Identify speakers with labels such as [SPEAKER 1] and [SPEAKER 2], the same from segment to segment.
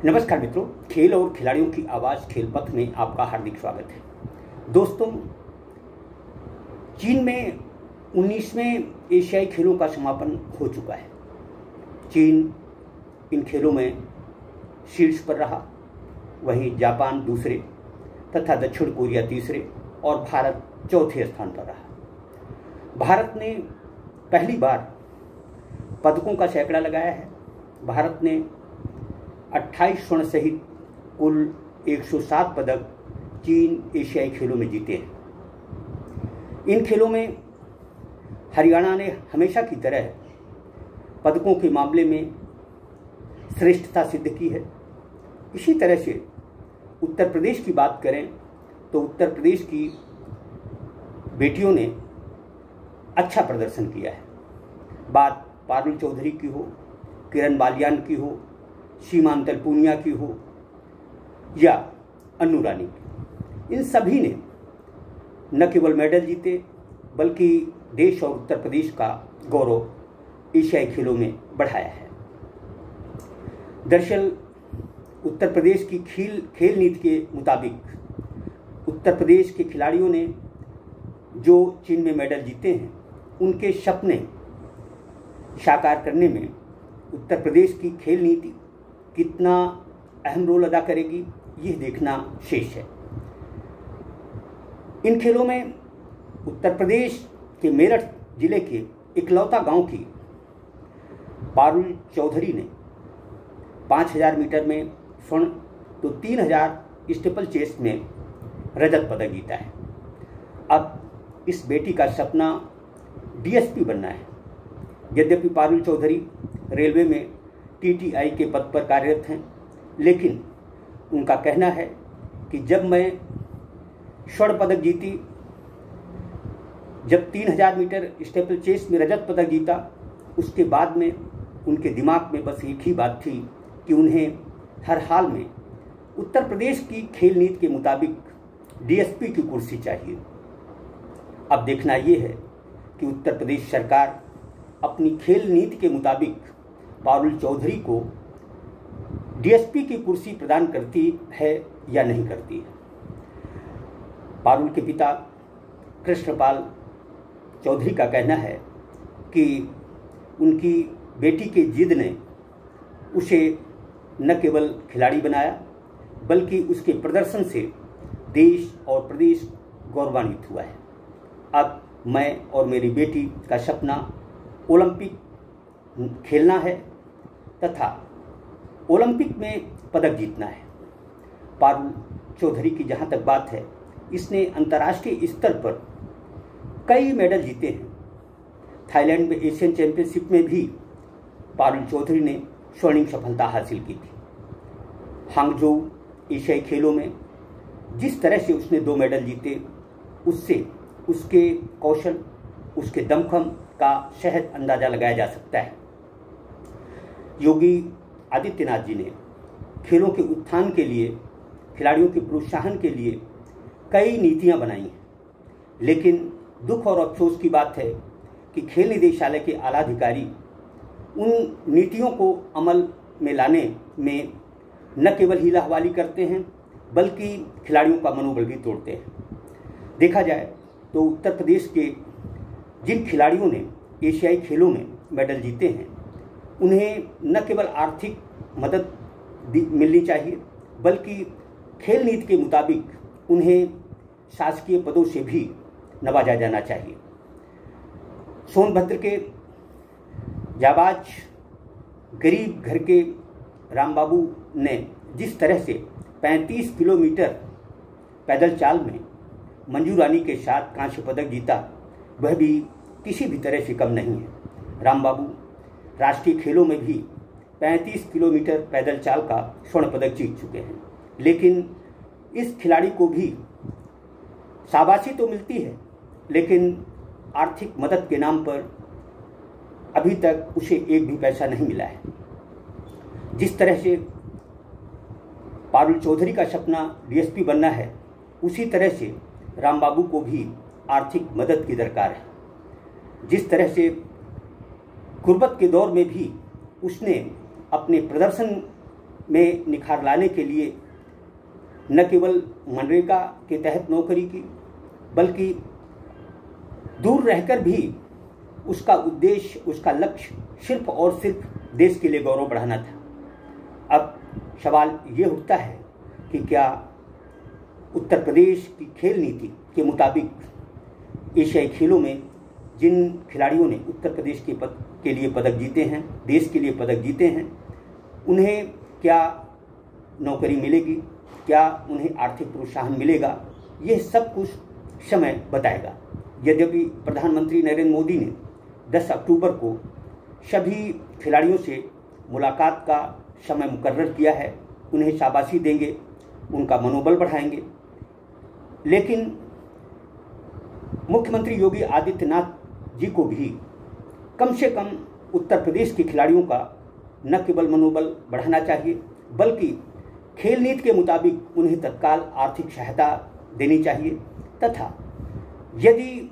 [SPEAKER 1] नमस्कार मित्रों, खेल और खिलाड़ियों की आवाज़ खेल पथ में आपका हार्दिक स्वागत है। दोस्तों, चीन में 19वें एशियाई खेलों का समापन हो चुका है। चीन इन खेलों में शीर्ष पर रहा, वहीं जापान दूसरे तथा दक्षिण कोरिया तीसरे और भारत चौथे स्थान पर रहा। भारत ने पहली बार पदकों का सैकड़ा लगाया है। भारत ने 28 स्वर्ण सहित कुल 107 पदक चीन एशियाई खेलों में जीते हैं। इन खेलों में हरियाणा ने हमेशा की तरह पदकों के मामले में श्रेष्ठता सिद्ध की है। इसी तरह से उत्तर प्रदेश की बात करें तो उत्तर प्रदेश की बेटियों ने अच्छा प्रदर्शन किया है। बात पारुल चौधरी की हो, किरण बालियान की हो, सीमांचल पूनिया की हो या अन्नू रानी की, इन सभी ने न केवल मेडल जीते बल्कि देश और उत्तर प्रदेश का गौरव एशियाई खेलों में बढ़ाया है। दरअसल उत्तर प्रदेश की खेल नीति के मुताबिक उत्तर प्रदेश के खिलाड़ियों ने जो चीन में मेडल जीते हैं, उनके सपने साकार करने में उत्तर प्रदेश की खेल नीति कितना अहम रोल अदा करेगी, यह देखना शेष है। इन खेलों में उत्तर प्रदेश के मेरठ जिले के इकलौता गांव की पारुल चौधरी ने 5000 मीटर में स्वर्ण तो 3000 स्टीपल चेस में रजत पदक जीता है। अब इस बेटी का सपना डीएसपी बनना है। यद्यपि पारुल चौधरी रेलवे में टीटीआई के पद पर कार्यरत हैं, लेकिन उनका कहना है कि जब मैं स्वर्ण पदक जीती, जब 3000 मीटर स्टीपल चेस में रजत पदक जीता, उसके बाद में उनके दिमाग में बस एक ही बात थी कि उन्हें हर हाल में उत्तर प्रदेश की खेल नीति के मुताबिक डीएसपी की कुर्सी चाहिए। अब देखना ये है कि उत्तर प्रदेश सरकार अपनी खेल नीति के मुताबिक पारुल चौधरी को डीएसपी की कुर्सी प्रदान करती है या नहीं करती है। पारुल के पिता कृष्णपाल चौधरी का कहना है कि उनकी बेटी के जिद ने उसे न केवल खिलाड़ी बनाया बल्कि उसके प्रदर्शन से देश और प्रदेश गौरवान्वित हुआ है। अब मैं और मेरी बेटी का सपना ओलंपिक खेलना है तथा ओलंपिक में पदक जीतना है। पारुल चौधरी की जहाँ तक बात है, इसने अंतर्राष्ट्रीय स्तर पर कई मेडल जीते हैं। थाईलैंड में एशियन चैंपियनशिप में भी पारुल चौधरी ने स्वर्णिम सफलता हासिल की थी। हांगझोउ एशियाई खेलों में जिस तरह से उसने 2 मेडल जीते, उससे उसके कौशल, उसके दमखम का सहज अंदाजा लगाया जा सकता है। योगी आदित्यनाथ जी ने खेलों के उत्थान के लिए, खिलाड़ियों के प्रोत्साहन के लिए कई नीतियां बनाई हैं, लेकिन दुख और अफसोस की बात है कि खेल निदेशालय के आला अधिकारी उन नीतियों को अमल में लाने में न केवल हीला हवाली करते हैं बल्कि खिलाड़ियों का मनोबल भी तोड़ते हैं। देखा जाए तो उत्तर प्रदेश के जिन खिलाड़ियों ने एशियाई खेलों में मेडल जीते हैं, उन्हें न केवल आर्थिक मदद मिलनी चाहिए बल्कि खेल नीति के मुताबिक उन्हें शासकीय पदों से भी नवाजा जाना चाहिए। सोनभद्र के जाबाज गरीब घर के रामबाबू ने जिस तरह से 35 किलोमीटर पैदल चाल में मंजू रानी के साथ कांस्य पदक जीता, वह भी किसी भी तरह से कम नहीं है। रामबाबू राष्ट्रीय खेलों में भी 35 किलोमीटर पैदल चाल का स्वर्ण पदक जीत चुके हैं, लेकिन इस खिलाड़ी को भी शाबाशी तो मिलती है, लेकिन आर्थिक मदद के नाम पर अभी तक उसे एक भी पैसा नहीं मिला है। जिस तरह से पारुल चौधरी का सपना डीएसपी बनना है, उसी तरह से रामबाबू को भी आर्थिक मदद की दरकार है। जिस तरह से गुर्बत के दौर में भी उसने अपने प्रदर्शन में निखार लाने के लिए न केवल मनरेगा के तहत नौकरी की, बल्कि दूर रहकर भी उसका उद्देश्य, उसका लक्ष्य सिर्फ और सिर्फ देश के लिए गौरव बढ़ाना था। अब सवाल ये उठता है कि क्या उत्तर प्रदेश की खेल नीति के मुताबिक एशियाई खेलों में जिन खिलाड़ियों ने उत्तर प्रदेश के लिए पदक जीते हैं, देश के लिए पदक जीते हैं, उन्हें क्या नौकरी मिलेगी, क्या उन्हें आर्थिक प्रोत्साहन मिलेगा, यह सब कुछ समय बताएगा। यद्यपि प्रधानमंत्री नरेंद्र मोदी ने 10 अक्टूबर को सभी खिलाड़ियों से मुलाकात का समय मुकर्रर किया है, उन्हें शाबाशी देंगे, उनका मनोबल बढ़ाएंगे, लेकिन मुख्यमंत्री योगी आदित्यनाथ जी को भी कम से कम उत्तर प्रदेश के खिलाड़ियों का न केवल मनोबल बढ़ाना चाहिए, बल्कि खेल नीति के मुताबिक उन्हें तत्काल आर्थिक सहायता देनी चाहिए तथा यदि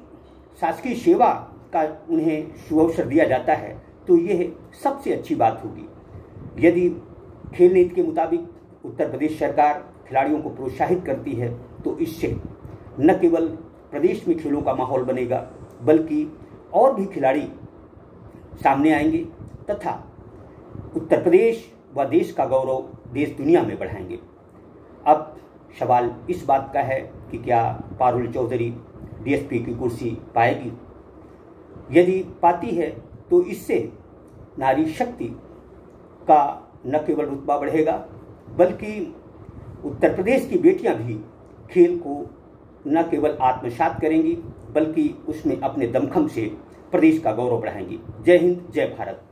[SPEAKER 1] शासकीय सेवा का उन्हें सुअवसर दिया जाता है तो यह सबसे अच्छी बात होगी। यदि खेल नीति के मुताबिक उत्तर प्रदेश सरकार खिलाड़ियों को प्रोत्साहित करती है तो इससे न केवल प्रदेश में खेलों का माहौल बनेगा, बल्कि और भी खिलाड़ी सामने आएंगे तथा उत्तर प्रदेश व देश का गौरव देश दुनिया में बढ़ाएंगे। अब सवाल इस बात का है कि क्या पारुल चौधरी डीएसपी की कुर्सी पाएगी? यदि पाती है तो इससे नारी शक्ति का न केवल रुतबा बढ़ेगा, बल्कि उत्तर प्रदेश की बेटियां भी खेल को न केवल आत्मसात करेंगी, बल्कि उसमें अपने दमखम से प्रदेश का गौरव बढ़ाएंगी। जय हिंद, जय भारत।